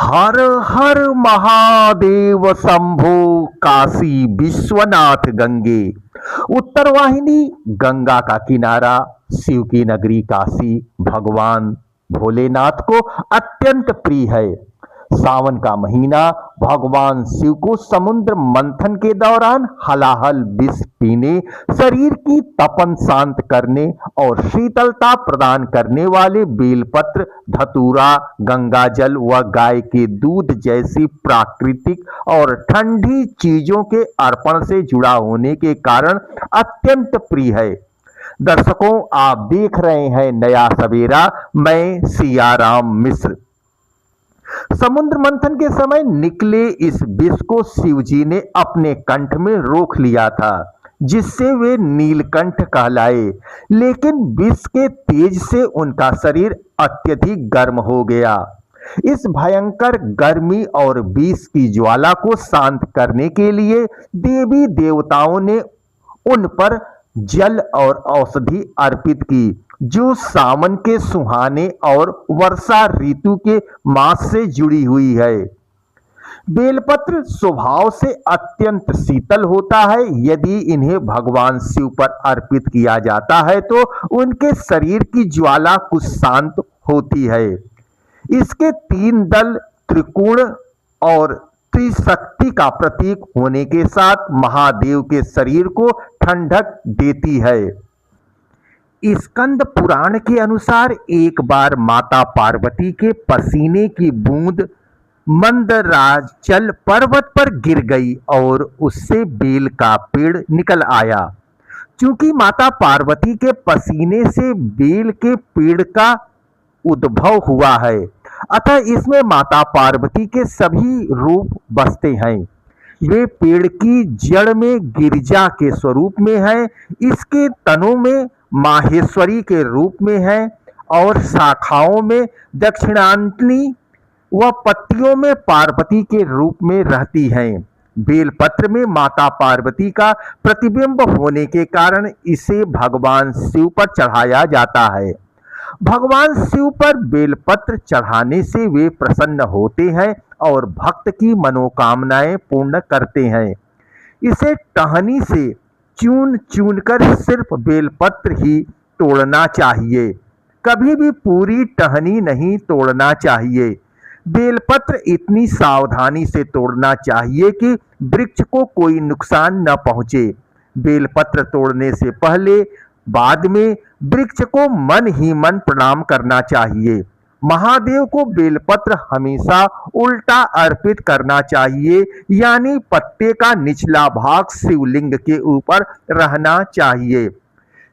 हर हर महादेव शंभो काशी विश्वनाथ गंगे। उत्तर वाहिनी गंगा का किनारा, शिव की नगरी काशी भगवान भोलेनाथ को अत्यंत प्रिय है। सावन का महीना भगवान शिव को समुद्र मंथन के दौरान हलाहल विष पीने, शरीर की तपन शांत करने और शीतलता प्रदान करने वाले बेलपत्र, धतूरा, गंगाजल व गाय के दूध जैसी प्राकृतिक और ठंडी चीजों के अर्पण से जुड़ा होने के कारण अत्यंत प्रिय है। दर्शकों, आप देख रहे हैं नया सवेरा। मैं सियाराम मिश्र। समुद्र मंथन के समय निकले इस विष को शिवजी ने अपने कंठ में रोक लिया था, जिससे वे नीलकंठ कहलाए। लेकिन विष के तेज से उनका शरीर अत्यधिक गर्म हो गया। इस भयंकर गर्मी और विष की ज्वाला को शांत करने के लिए देवी देवताओं ने उन पर जल और औषधि अर्पित की, जो सावन के सुहाने और वर्षा ऋतु के मास से जुड़ी हुई है। बेलपत्र स्वभाव से अत्यंत शीतल होता है। यदि इन्हें भगवान शिव पर अर्पित किया जाता है तो उनके शरीर की ज्वाला कुछ शांत होती है। इसके तीन दल त्रिकोण और त्रिशक्ति का प्रतीक होने के साथ महादेव के शरीर को ठंडक देती है। स्कंद पुराण के अनुसार एक बार माता पार्वती के पसीने की बूंद मंदराचल पर्वत पर गिर गई और उससे बेल का पेड़ निकल आया। चूंकि माता पार्वती के पसीने से बेल के पेड़ का उद्भव हुआ है, अतः इसमें माता पार्वती के सभी रूप बसते हैं। वे पेड़ की जड़ में गिरिजा के स्वरूप में है, इसके तनों में माहेश्वरी के रूप में है और शाखाओं में दक्षिणांतनी व पत्तियों में पार्वती के रूप में रहती हैं। बेलपत्र में माता पार्वती का प्रतिबिंब होने के कारण इसे भगवान शिव पर चढ़ाया जाता है। भगवान शिव पर बेलपत्र चढ़ाने से वे प्रसन्न होते हैं और भक्त की मनोकामनाएं पूर्ण करते हैं। इसे टहनी से चून चून कर सिर्फ बेलपत्र ही तोड़ना चाहिए, कभी भी पूरी टहनी नहीं तोड़ना चाहिए। बेलपत्र इतनी सावधानी से तोड़ना चाहिए कि वृक्ष को कोई नुकसान न पहुंचे। बेलपत्र तोड़ने से पहले बाद में वृक्ष को मन ही मन प्रणाम करना चाहिए। महादेव को बेलपत्र हमेशा उल्टा अर्पित करना चाहिए, यानी पत्ते का निचला भाग शिवलिंग के ऊपर रहना चाहिए।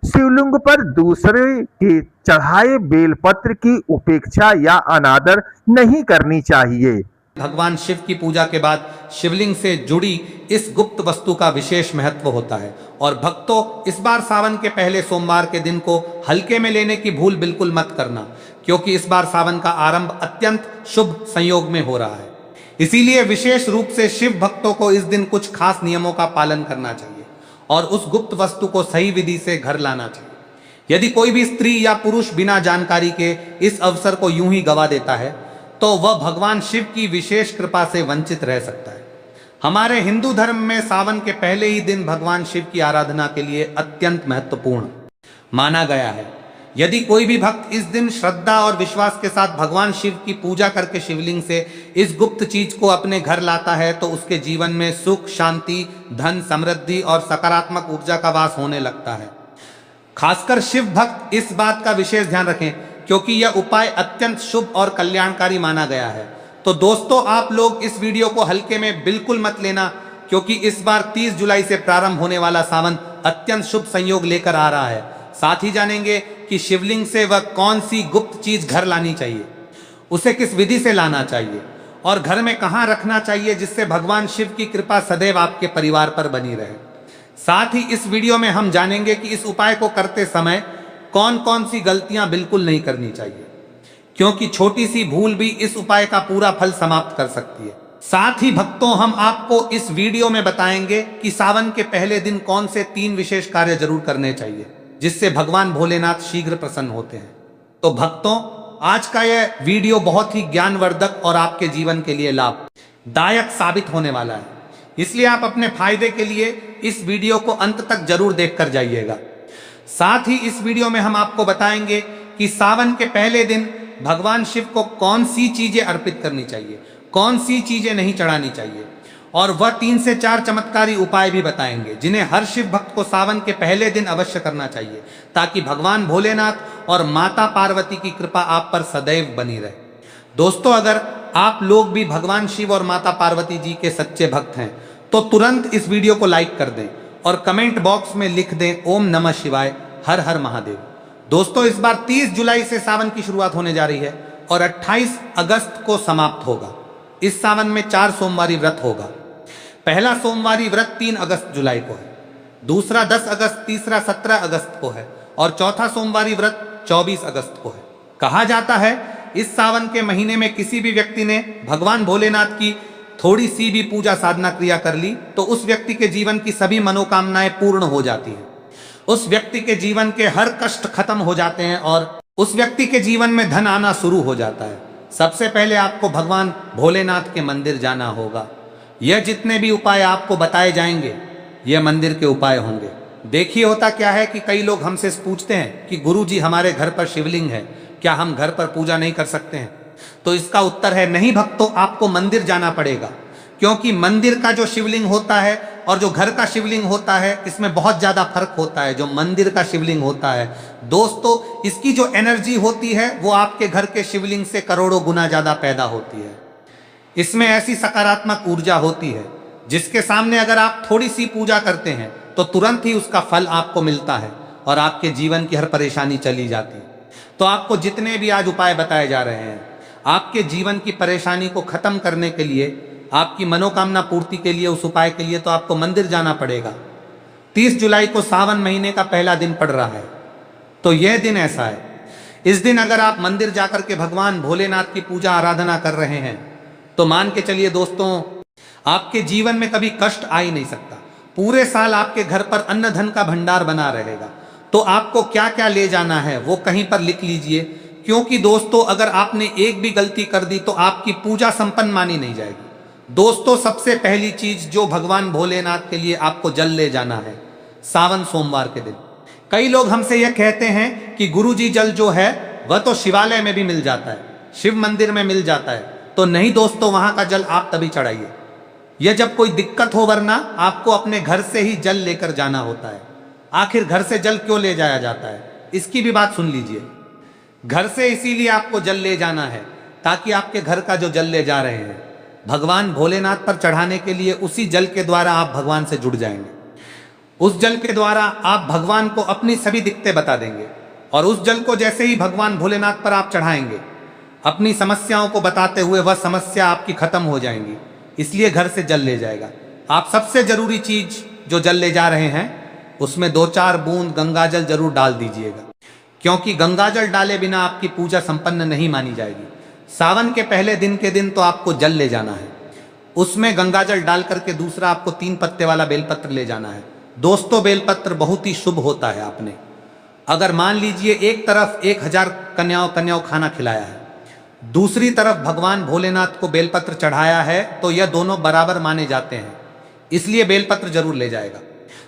शिवलिंग पर दूसरे के चढ़ाए बेलपत्र की उपेक्षा या अनादर नहीं करनी चाहिए। भगवान शिव की पूजा के बाद शिवलिंग से जुड़ी इस गुप्त वस्तु का विशेष महत्व होता है और भक्तों, इस बार सावन के पहले सोमवार के दिन को हल्के में लेने की भूल बिल्कुल मत करना, क्योंकि इस बार सावन का आरंभ अत्यंत शुभ संयोग में हो रहा है। इसीलिए विशेष रूप से शिव भक्तों को इस दिन कुछ खास नियमों का पालन करना चाहिए और उस गुप्त वस्तु को सही विधि से घर लाना चाहिए। यदि कोई भी स्त्री या पुरुष बिना जानकारी के इस अवसर को यूं ही गवा देता है तो वह भगवान शिव की विशेष कृपा से वंचित रह सकता है। हमारे हिंदू धर्म में सावन के पहले ही दिन भगवान शिव की आराधना के लिए अत्यंत महत्वपूर्ण माना गया है। यदि कोई भी भक्त इस दिन श्रद्धा और विश्वास के साथ भगवान शिव की पूजा करके शिवलिंग से इस गुप्त चीज को अपने घर लाता है तो उसके जीवन में सुख, शांति, धन, समृद्धि और सकारात्मक ऊर्जा का वास होने लगता है। खासकर शिव भक्त इस बात का विशेष ध्यान रखें, क्योंकि यह उपाय अत्यंत शुभ और कल्याणकारी माना गया है। तो दोस्तों, आप लोग इस वीडियो को हल्के में बिल्कुल मत लेना, क्योंकि इस बार 30 जुलाई से प्रारंभ होने वाला सावन अत्यंत शुभ संयोग लेकर आ रहा है। साथ ही जानेंगे कि शिवलिंग से वह कौन सी गुप्त चीज घर लानी चाहिए, उसे किस विधि से लाना चाहिए और घर में कहां रखना चाहिए, जिससे भगवान शिव की कृपा सदैव आपके परिवार पर बनी रहे। साथ ही इस वीडियो में हम जानेंगे कि इस उपाय को करते समय कौन कौन सी गलतियां बिल्कुल नहीं करनी चाहिए, क्योंकि छोटी सी भूल भी इस उपाय का पूरा फल समाप्त कर सकती है। साथ ही भक्तों, हम आपको इस वीडियो में बताएंगे कि सावन के पहले दिन कौन से 3 विशेष कार्य जरूर करने चाहिए, जिससे भगवान भोलेनाथ शीघ्र प्रसन्न होते हैं। तो भक्तों, आज का यह वीडियो बहुत ही ज्ञानवर्धक और आपके जीवन के लिए लाभदायक साबित होने वाला है, इसलिए आप अपने फायदे के लिए इस वीडियो को अंत तक जरूर देखकर जाइएगा। साथ ही इस वीडियो में हम आपको बताएंगे कि सावन के पहले दिन भगवान शिव को कौन सी चीजें अर्पित करनी चाहिए, कौन सी चीजें नहीं चढ़ानी चाहिए, और वह 3 से 4 चमत्कारी उपाय भी बताएंगे जिन्हें हर शिव भक्त को सावन के पहले दिन अवश्य करना चाहिए, ताकि भगवान भोलेनाथ और माता पार्वती की कृपा आप पर सदैव बनी रहे। दोस्तों, अगर आप लोग भी भगवान शिव और माता पार्वती जी के सच्चे भक्त हैं तो तुरंत इस वीडियो को लाइक कर दें और कमेंट बॉक्स में लिख दें ओम नमः शिवाय, हर हर महादेव। दोस्तों, इस बार 30 जुलाई से सावन की शुरुआत होने जा रही है और 28 अगस्त को समाप्त होगा। इस सावन में 4 सोमवारी व्रत होगा। पहला सोमवारी व्रत 3 अगस्त जुलाई को है, दूसरा 10 अगस्त, तीसरा 17 अगस्त को है और चौथा सोमवारी व्रत 24 अगस्त को है। कहा जाता है इस सावन के महीने में किसी भी व्यक्ति ने भगवान भोलेनाथ की थोड़ी सी भी पूजा साधना क्रिया कर ली तो उस व्यक्ति के जीवन की सभी मनोकामनाएं पूर्ण हो जाती हैं, उस व्यक्ति के जीवन के हर कष्ट खत्म हो जाते हैं और उस व्यक्ति के जीवन में धन आना शुरू हो जाता है। सबसे पहले आपको भगवान भोलेनाथ के मंदिर जाना होगा। यह जितने भी उपाय आपको बताए जाएंगे यह मंदिर के उपाय होंगे। देखिए, होता क्या है कि कई लोग हमसे पूछते हैं कि गुरुजी हमारे घर पर शिवलिंग है, क्या हम घर पर पूजा नहीं कर सकते हैं? तो इसका उत्तर है नहीं भक्तों, आपको मंदिर जाना पड़ेगा, क्योंकि मंदिर का जो शिवलिंग होता है और जो घर का शिवलिंग होता है इसमें बहुत ज्यादा फर्क होता है। जो मंदिर का शिवलिंग होता है दोस्तों, इसकी जो एनर्जी होती है वो आपके घर के शिवलिंग से करोड़ों गुना ज्यादा पैदा होती है। इसमें ऐसी सकारात्मक ऊर्जा होती है जिसके सामने अगर आप थोड़ी सी पूजा करते हैं तो तुरंत ही उसका फल आपको मिलता है और आपके जीवन की हर परेशानी चली जाती है। तो आपको जितने भी आज उपाय बताए जा रहे हैं, आपके जीवन की परेशानी को खत्म करने के लिए, आपकी मनोकामना पूर्ति के लिए, उस उपाय के लिए तो आपको मंदिर जाना पड़ेगा। 30 जुलाई को सावन महीने का पहला दिन पड़ रहा है, तो यह दिन ऐसा है, इस दिन अगर आप मंदिर जाकर के भगवान भोलेनाथ की पूजा आराधना कर रहे हैं तो मान के चलिए दोस्तों, आपके जीवन में कभी कष्ट आ ही नहीं सकता। पूरे साल आपके घर पर अन्न धन का भंडार बना रहेगा। तो आपको क्या क्या ले जाना है वो कहीं पर लिख लीजिए, क्योंकि दोस्तों अगर आपने एक भी गलती कर दी तो आपकी पूजा संपन्न मानी नहीं जाएगी। दोस्तों, सबसे पहली चीज जो भगवान भोलेनाथ के लिए आपको जल ले जाना है सावन सोमवार के दिन। कई लोग हमसे यह कहते हैं कि गुरुजी जल जो है वह तो शिवालय में भी मिल जाता है, शिव मंदिर में मिल जाता है। तो नहीं दोस्तों, वहां का जल आप तभी चढ़ाइए यह जब कोई दिक्कत हो, वरना आपको अपने घर से ही जल लेकर जाना होता है। आखिर घर से जल क्यों ले जाया जाता है, इसकी भी बात सुन लीजिए। घर से इसीलिए आपको जल ले जाना है ताकि आपके घर का जो जल ले जा रहे हैं भगवान भोलेनाथ पर चढ़ाने के लिए, उसी जल के द्वारा आप भगवान से जुड़ जाएंगे। उस जल के द्वारा आप भगवान को अपनी सभी दिक्कतें बता देंगे और उस जल को जैसे ही भगवान भोलेनाथ पर आप चढ़ाएंगे, अपनी समस्याओं को बताते हुए वह समस्या आपकी खत्म हो जाएंगी। इसलिए घर से जल ले जाएगा। आप सबसे जरूरी चीज जो जल ले जा रहे हैं उसमें 2-4 बूंद गंगाजल जरूर डाल दीजिएगा, क्योंकि गंगाजल डाले बिना आपकी पूजा संपन्न नहीं मानी जाएगी। सावन के पहले दिन के दिन तो आपको जल ले जाना है, उसमें गंगाजल डाल करके दूसरा आपको 3 पत्ते वाला बेलपत्र ले जाना है। दोस्तों, बेलपत्र बहुत ही शुभ होता है। आपने अगर मान लीजिए एक तरफ 1000 कन्याओं खाना खिलाया है, दूसरी तरफ भगवान भोलेनाथ को बेलपत्र चढ़ाया है, तो यह दोनों बराबर माने जाते हैं, इसलिए बेलपत्र जरूर ले जाएगा।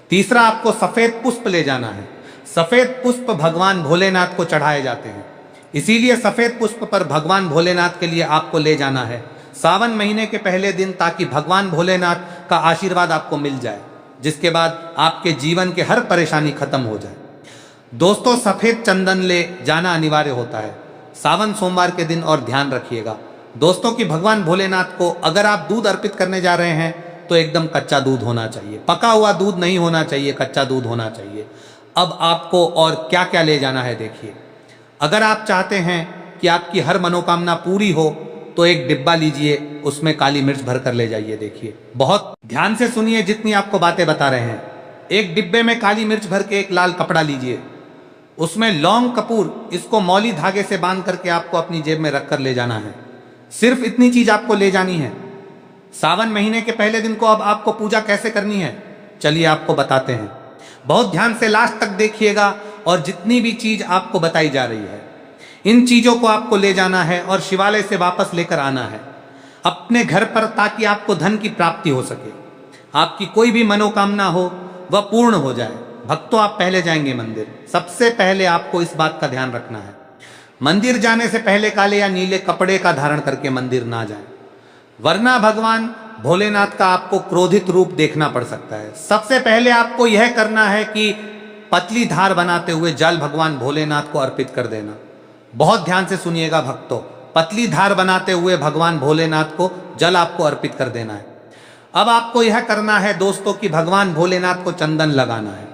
तीसरा, आपको सफेद पुष्प ले जाना है। सफेद पुष्प भगवान भोलेनाथ को चढ़ाए जाते हैं, इसीलिए सफेद पुष्प पर भगवान भोलेनाथ के लिए आपको ले जाना है सावन महीने के पहले दिन, ताकि भगवान भोलेनाथ का आशीर्वाद आपको मिल जाए, जिसके बाद आपके जीवन के हर परेशानी खत्म हो जाए। दोस्तों, सफेद चंदन ले जाना अनिवार्य होता है सावन सोमवार के दिन, और ध्यान रखिएगा दोस्तों कि भगवान भोलेनाथ को अगर आप दूध अर्पित करने जा रहे हैं तो एकदम कच्चा दूध होना चाहिए, पका हुआ दूध नहीं होना चाहिए, कच्चा दूध होना चाहिए। अब आपको और क्या क्या ले जाना है देखिए। अगर आप चाहते हैं कि आपकी हर मनोकामना पूरी हो तो एक डिब्बा लीजिए, उसमें काली मिर्च भर कर ले जाइए। देखिए, बहुत ध्यान से सुनिए जितनी आपको बातें बता रहे हैं। एक डिब्बे में काली मिर्च भर के एक लाल कपड़ा लीजिए, उसमें लौंग कपूर, इसको मौली धागे से बांध करके आपको अपनी जेब में रख कर ले जाना है। सिर्फ इतनी चीज आपको ले जानी है। सावन महीने के पहले दिन को अब आपको पूजा कैसे करनी है, चलिए आपको बताते हैं। बहुत ध्यान से लास्ट तक देखिएगा और जितनी भी चीज आपको बताई जा रही है इन चीजों को आपको ले जाना है और शिवालय से वापस लेकर आना है अपने घर पर, ताकि आपको धन की प्राप्ति हो सके, आपकी कोई भी मनोकामना हो वह पूर्ण हो जाए। भक्तों, आप पहले जाएंगे मंदिर, सबसे पहले आपको इस बात का ध्यान रखना है, मंदिर जाने से पहले काले या नीले कपड़े का धारण करके मंदिर ना जाएं, वरना भगवान भोलेनाथ का आपको क्रोधित रूप देखना पड़ सकता है। सबसे पहले आपको यह करना है कि पतली धार बनाते हुए जल भगवान भोलेनाथ को अर्पित कर देना। बहुत ध्यान से सुनिएगा भक्तों, पतली धार बनाते हुए भगवान भोलेनाथ को जल आपको अर्पित कर देना है। अब आपको यह करना है दोस्तों कि भगवान भोलेनाथ को चंदन लगाना है।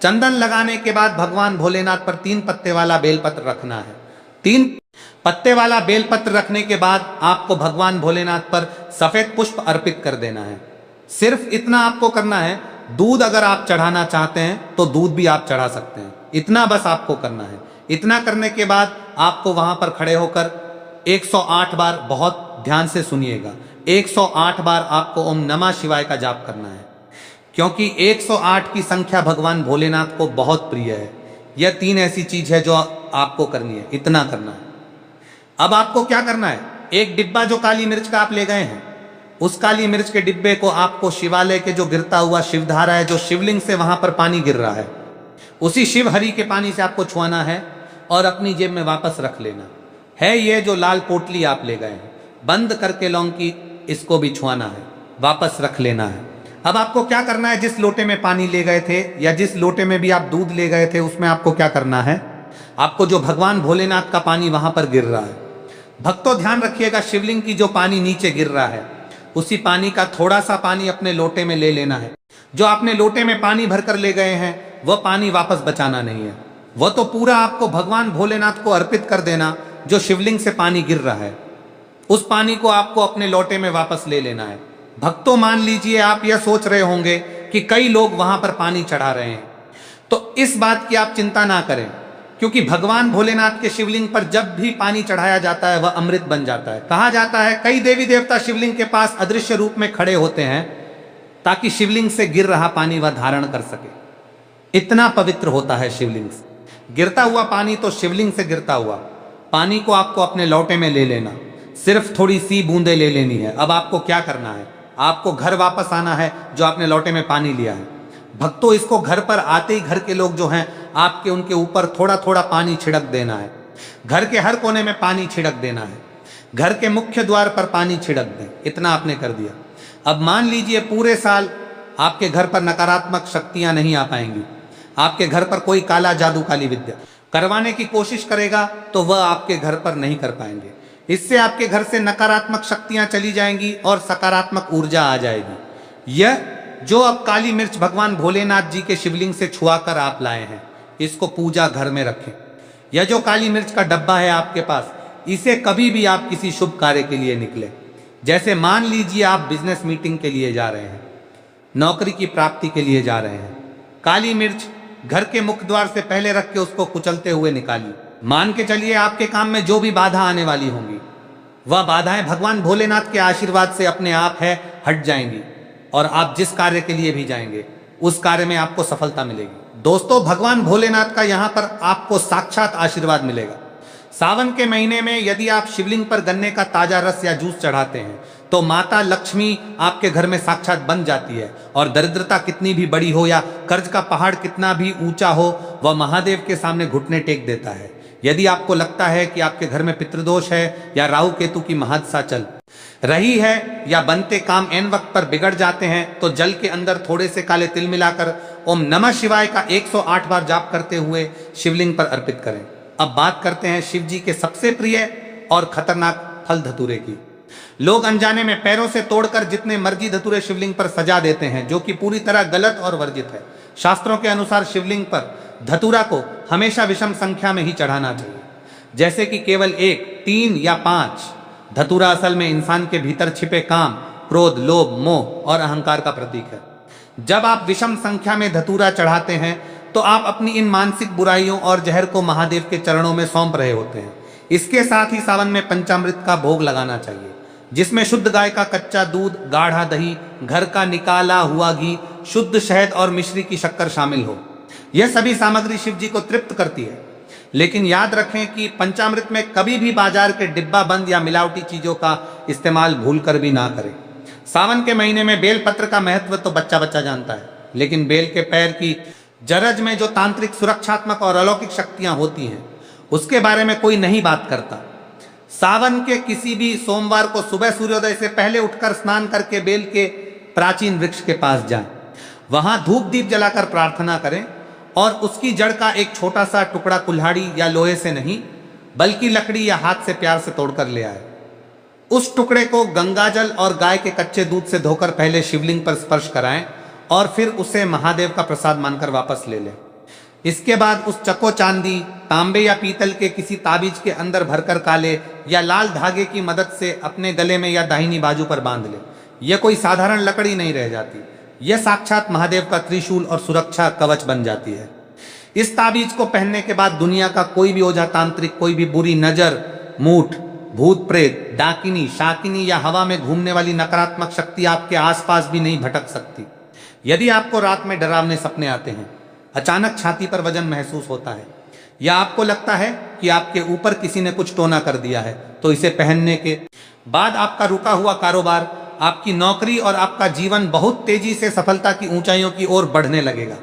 चंदन लगाने के बाद भगवान भोलेनाथ पर 3 पत्ते वाला बेलपत्र रखना है। 3 पत्ते वाला बेलपत्र रखने के बाद आपको भगवान भोलेनाथ पर सफेद पुष्प अर्पित कर देना है। सिर्फ इतना आपको करना है। दूध अगर आप चढ़ाना चाहते हैं तो दूध भी आप चढ़ा सकते हैं, इतना बस आपको करना है। इतना करने के बाद आपको वहां पर खड़े होकर 108 बार, बहुत ध्यान से सुनिएगा, 108 बार आपको ओम नमः शिवाय का जाप करना है, क्योंकि 108 की संख्या भगवान भोलेनाथ को बहुत प्रिय है। यह 3 ऐसी चीज है जो आपको करनी है, इतना करना है। अब आपको क्या करना है, एक डिब्बा जो काली मिर्च का आप ले गए हैं, उस काली मिर्च के डिब्बे को आपको शिवालय के जो गिरता हुआ शिवधारा है, जो शिवलिंग से वहां पर पानी गिर रहा है, उसी शिव हरि के पानी से आपको छुआना है और अपनी जेब में वापस रख लेना है। ये जो लाल पोटली आप ले गए हैं, बंद करके लौंगी, इसको भी छुआना है, वापस रख लेना है। अब आपको क्या करना है, जिस लोटे में पानी ले गए थे या जिस लोटे में भी आप दूध ले गए थे, उसमें आपको क्या करना है, आपको जो भगवान भोलेनाथ का पानी वहां पर गिर रहा है, भक्तों ध्यान रखिएगा, शिवलिंग की जो पानी नीचे गिर रहा है, उसी पानी का थोड़ा सा पानी अपने लोटे में ले लेना है। जो आपने लोटे में पानी भरकर ले गए हैं, वह पानी वापस बचाना नहीं है, वह तो पूरा आपको भगवान भोलेनाथ को अर्पित कर देना। जो शिवलिंग से पानी गिर रहा है, उस पानी को आपको अपने लोटे में वापस ले लेना है। भक्तों, मान लीजिए आप यह सोच रहे होंगे कि कई लोग वहां पर पानी चढ़ा रहे हैं, तो इस बात की आप चिंता ना करें, क्योंकि भगवान भोलेनाथ के शिवलिंग पर जब भी पानी चढ़ाया जाता है वह अमृत बन जाता है। कहा जाता है कई देवी देवता शिवलिंग के पास अदृश्य रूप में खड़े होते हैं ताकि शिवलिंग से गिर रहा पानी वह धारण कर सके। इतना पवित्र होता है शिवलिंग से गिरता हुआ पानी। तो शिवलिंग से गिरता हुआ पानी को आपको अपने लोटे में ले लेना, सिर्फ थोड़ी सी बूंदे ले लेनी है। अब आपको क्या करना है, आपको घर वापस आना है जो आपने लोटे में पानी लिया है। भक्तों, इसको घर पर आते ही घर के लोग जो हैं आपके, उनके ऊपर थोड़ा थोड़ा पानी छिड़क देना है। घर के हर कोने में पानी छिड़क देना है, घर के मुख्य द्वार पर पानी छिड़क दें। इतना आपने कर दिया। अब मान लीजिए पूरे साल आपके घर पर नकारात्मक शक्तियां नहीं आ पाएंगी, आपके घर पर कोई काला जादू, काली विद्या करवाने की कोशिश करेगा तो वह आपके घर पर नहीं कर पाएंगे। इससे आपके घर से नकारात्मक शक्तियां चली जाएंगी और सकारात्मक ऊर्जा आ जाएगी। यह जो अब काली मिर्च भगवान भोलेनाथ जी के शिवलिंग से छुआकर आप लाए हैं, इसको पूजा घर में रखें। यह जो काली मिर्च का डब्बा है आपके पास, इसे कभी भी आप किसी शुभ कार्य के लिए निकले, जैसे मान लीजिए आप बिजनेस मीटिंग के लिए जा रहे हैं, नौकरी की प्राप्ति के लिए जा रहे हैं, काली मिर्च घर के मुख्य द्वार से पहले रख के उसको कुचलते हुए निकालिए। मान के चलिए आपके काम में जो भी बाधा आने वाली होंगी, वह बाधाएं भगवान भोलेनाथ के आशीर्वाद से अपने आप है हट जाएंगी और आप जिस कार्य के लिए भी जाएंगे उस कार्य में आपको सफलता मिलेगी। दोस्तों, भगवान भोलेनाथ का यहाँ पर आपको साक्षात आशीर्वाद मिलेगा। सावन के महीने में यदि आप शिवलिंग पर गन्ने का ताजा रस या जूस चढ़ाते हैं तो माता लक्ष्मी आपके घर में साक्षात बन जाती है, और दरिद्रता कितनी भी बड़ी हो या कर्ज का पहाड़ कितना भी ऊंचा हो, वह महादेव के सामने घुटने टेक देता है। यदि आपको लगता है कि आपके घर में पितृदोष है या राहु केतु की महादशा चल रही है या बनते काम एन वक्त पर बिगड़ जाते हैं, तो जल के अंदर थोड़े से काले तिल मिलाकर ओम नमः शिवाय का 108 बार जाप करते हुए शिवलिंग पर अर्पित करें। अब बात करते हैं शिव जी के सबसे प्रिय और खतरनाक फल धतूरे की। लोग अनजाने में पैरों से तोड़कर जितने मर्जी धतूरे शिवलिंग पर सजा देते हैं, जो कि पूरी तरह गलत और वर्जित है। शास्त्रों के अनुसार शिवलिंग पर धतूरा को हमेशा विषम संख्या में ही चढ़ाना चाहिए, जैसे कि केवल 1, 3 या 5। धतूरा असल में इंसान के भीतर छिपे काम, क्रोध, लोभ, मोह और अहंकार का प्रतीक है। जब आप विषम संख्या में धतूरा चढ़ाते हैं तो आप अपनी इन मानसिक बुराइयों और जहर को महादेव के चरणों में सौंप रहे होते हैं। इसके साथ ही सावन में पंचामृत का भोग लगाना चाहिए, जिसमें शुद्ध गाय का कच्चा दूध, गाढ़ा दही, घर का निकाला हुआ घी, शुद्ध शहद और मिश्री की शक्कर शामिल हो। यह सभी सामग्री शिव जी को तृप्त करती है। लेकिन याद रखें कि पंचामृत में कभी भी बाजार के डिब्बा बंद या मिलावटी चीजों का इस्तेमाल भूलकर भी ना करें। सावन के महीने में बेलपत्र का महत्व तो बच्चा बच्चा जानता है, लेकिन बेल के पैर की जरज में जो तांत्रिक सुरक्षात्मक और अलौकिक शक्तियां होती हैं उसके बारे में कोई नहीं बात करता। सावन के किसी भी सोमवार को सुबह सूर्योदय से पहले उठकर स्नान करके बेल के प्राचीन वृक्ष के पास जाएं, वहां धूप दीप जलाकर प्रार्थना करें और उसकी जड़ का एक छोटा सा टुकड़ा कुल्हाड़ी या लोहे से नहीं बल्कि लकड़ी या हाथ से प्यार से तोड़कर ले आए। उस टुकड़े को गंगाजल और गाय के कच्चे दूध से धोकर पहले शिवलिंग पर स्पर्श कराएं और फिर उसे महादेव का प्रसाद मानकर वापस ले लें। इसके बाद उस चको चांदी, तांबे या पीतल के किसी ताबीज के अंदर भरकर काले या लाल धागे की मदद से अपने गले में या दाहिनी बाजू पर बांध ले। यह कोई साधारण लकड़ी नहीं रह जाती, यह साक्षात महादेव का त्रिशूल और सुरक्षा कवच बन जाती है। इस ताबीज को पहनने के बाद दुनिया का कोई भी ओझा तांत्रिक, कोई भी बुरी नजर, मूठ, भूत प्रेत, डाकिनी, शाकिनी या हवा में घूमने वाली नकारात्मक शक्ति आपके आसपास भी नहीं भटक सकती। यदि आपको रात में डरावने सपने आते हैं, अचानक छाती पर वजन महसूस होता है या आपको लगता है कि आपके ऊपर किसी ने कुछ टोना कर दिया है, तो इसे पहनने के बाद आपका रुका हुआ कारोबार, आपकी नौकरी और आपका जीवन बहुत तेजी से सफलता की ऊंचाइयों की ओर बढ़ने लगेगा।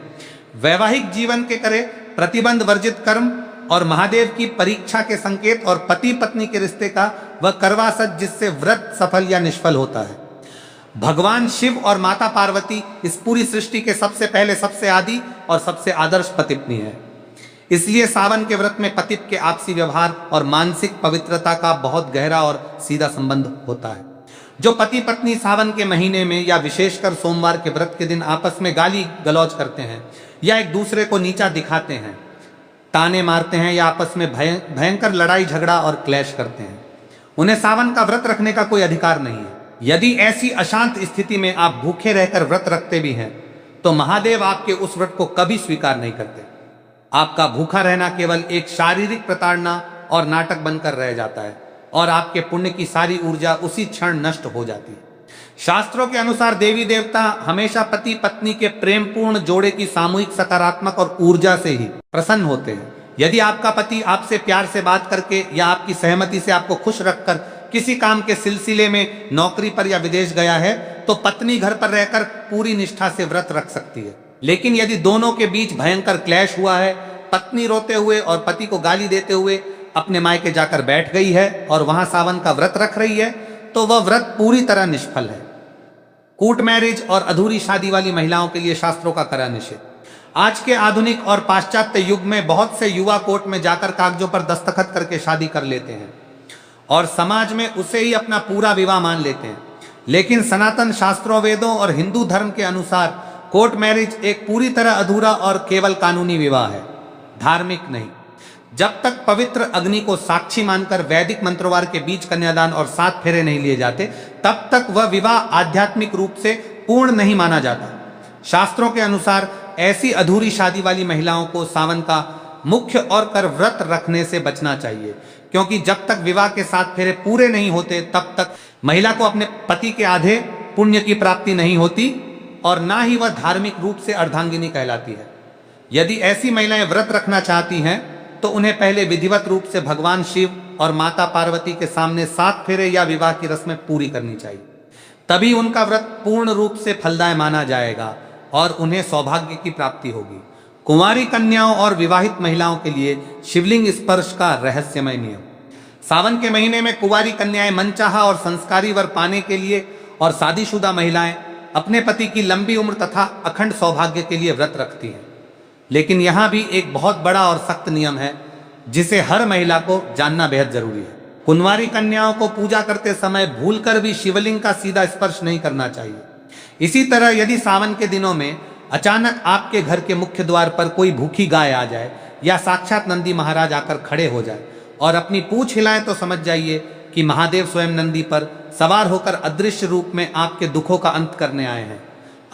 वैवाहिक जीवन के करे प्रतिबंध वर्जित कर्म और महादेव की परीक्षा के संकेत और पति पत्नी के रिश्ते का वह करवा सच जिससे व्रत सफल या निष्फल होता है। भगवान शिव और माता पार्वती इस पूरी सृष्टि के सबसे पहले, सबसे आदि और सबसे आदर्श पतिपत्नी है। इसलिए सावन के व्रत में पतित के आपसी व्यवहार और मानसिक पवित्रता का बहुत गहरा और सीधा संबंध होता है। जो पति पत्नी सावन के महीने में या विशेषकर सोमवार के व्रत के दिन आपस में गाली गलौज करते हैं या एक दूसरे को नीचा दिखाते हैं, ताने मारते हैं या आपस में भयंकर लड़ाई झगड़ा और क्लैश करते हैं, उन्हें सावन का व्रत रखने का कोई अधिकार नहीं है। यदि ऐसी अशांत स्थिति में आप भूखे रहकर व्रत रखते भी हैं तो महादेव आपके उस व्रत को कभी स्वीकार नहीं करते। आपका भूखा रहना केवल एक शारीरिक प्रताड़ना और नाटक बनकर रह जाता है और आपके पुण्य की सारी ऊर्जा उसी क्षण नष्ट हो जाती है। शास्त्रों के अनुसार देवी देवता हमेशा पति पत्नी के प्रेमपूर्ण जोड़े की सामूहिक सकारात्मक और ऊर्जा से ही प्रसन्न होते हैं। यदि आपका पति आपसे प्यार से बात करके या आपकी सहमति से आपको खुश रखकर किसी काम के सिलसिले में नौकरी पर या विदेश गया है तो पत्नी घर पर रहकर पूरी निष्ठा से व्रत रख सकती है। लेकिन यदि दोनों के बीच भयंकर क्लैश हुआ है, पत्नी रोते हुए और पति को गाली देते हुए अपने मायके जाकर बैठ गई है और वहां सावन का व्रत रख रही है, तो वह व्रत पूरी तरह निष्फल है। कोर्ट मैरिज और अधूरी शादी वाली महिलाओं के लिए शास्त्रों का कड़ा निषेध। आज के आधुनिक और पाश्चात्य युग में बहुत से युवा कोर्ट में जाकर कागजों पर दस्तखत करके शादी कर लेते हैं और समाज में उसे ही अपना पूरा विवाह मान लेते हैं। लेकिन सनातन शास्त्रों, वेदों और हिंदू धर्म के अनुसार कोर्ट मैरिज एक पूरी तरह अधूरा और केवल कानूनी विवाह है, धार्मिक नहीं। जब तक पवित्र अग्नि को साक्षी मानकर वैदिक मंत्रवार के बीच कन्यादान और 7 फेरे नहीं लिए जाते, तब तक वह विवाह आध्यात्मिक रूप से पूर्ण नहीं माना जाता। शास्त्रों के अनुसार ऐसी अधूरी शादी वाली महिलाओं को सावन का मुख्य और कर व्रत रखने से बचना चाहिए, क्योंकि जब तक विवाह के 7 फेरे पूरे नहीं होते तब तक महिला को अपने पति के आधे पुण्य की प्राप्ति नहीं होती और ना ही वह धार्मिक रूप से अर्धांगिनी कहलाती है। यदि ऐसी महिलाएं व्रत रखना चाहती हैं तो उन्हें पहले विधिवत रूप से भगवान शिव और माता पार्वती के सामने 7 फेरे या विवाह की रस्में पूरी करनी चाहिए। तभी उनका व्रत पूर्ण रूप से फलदायी माना जाएगा और उन्हें सौभाग्य की प्राप्ति होगी। कुंवारी कन्याओं और विवाहित महिलाओं के लिए शिवलिंग स्पर्श का रहस्यमय नियम। सावन के महीने में कुंवारी कन्याएं मनचाहा और संस्कारी वर पाने के लिए और शादीशुदा महिलाएं अपने पति की लंबी उम्र तथा अखंड सौभाग्य के लिए व्रत रखती हैं। लेकिन यहाँ भी एक बहुत बड़ा और सख्त नियम है जिसे हर महिला को जानना बेहद जरूरी है। कुंवारी कन्याओं को पूजा करते समय भूलकर भी शिवलिंग का सीधा स्पर्श नहीं करना चाहिए। इसी तरह यदि सावन के दिनों में अचानक आपके घर के मुख्य द्वार पर कोई भूखी गाय आ जाए या साक्षात नंदी महाराज आकर खड़े हो जाए और अपनी पूंछ हिलाएं, तो समझ जाइए कि महादेव स्वयं नंदी पर सवार होकर अदृश्य रूप में आपके दुखों का अंत करने आए हैं।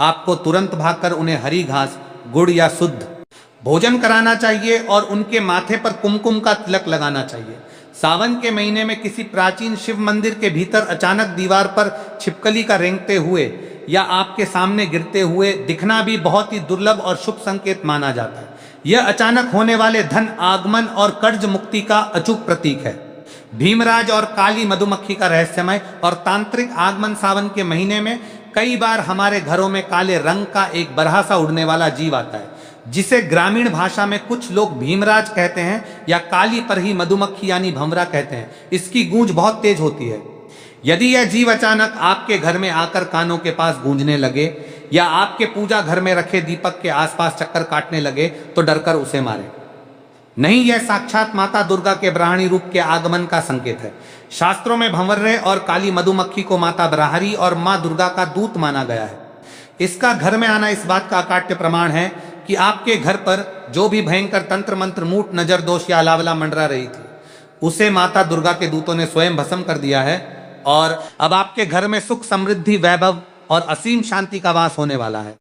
आपको तुरंत भागकर उन्हें हरी घास, गुड़ या शुद्ध भोजन कराना चाहिए और उनके माथे पर कुमकुम का तिलक लगाना चाहिए। सावन के महीने में किसी प्राचीन शिव मंदिर के भीतर अचानक दीवार पर छिपकली का रेंगते हुए या आपके सामने गिरते हुए दिखना भी बहुत ही दुर्लभ और शुभ संकेत माना जाता है। यह अचानक होने वाले धन आगमन और कर्ज मुक्ति का अचूक प्रतीक है। भीमराज और काली मधुमक्खी का रहस्यमय और तांत्रिक आगमन सावन के महीने में कई बार हमारे घरों में काले रंग का एक बरहा सा उड़ने वाला जीव आता है, जिसे ग्रामीण भाषा में कुछ लोग भीमराज कहते हैं या काली पर ही मधुमक्खी यानी भंवरा कहते हैं। इसकी गूंज बहुत तेज होती है। यदि यह जीव अचानक आपके घर में आकर कानों के पास गूंजने लगे या आपके पूजा घर में रखे दीपक के आसपास चक्कर काटने लगे तो डरकर उसे मारे। नहीं, यह साक्षात माता दुर्गा के ब्राह्मणी रूप के आगमन का संकेत है। शास्त्रों में भंवरे और काली मधुमक्खी को माता ब्राह्मणी और मां दुर्गा का दूत माना गया है। इसका घर में आना इस बात का अकाट्य प्रमाण है कि आपके घर पर जो भी भयंकर तंत्र मंत्र, मूठ, नजर दोष या अलावला मंडरा रही थी, उसे माता दुर्गा के दूतों ने स्वयं भस्म कर दिया है और अब आपके घर में सुख, समृद्धि, वैभव और असीम शांति का वास होने वाला है।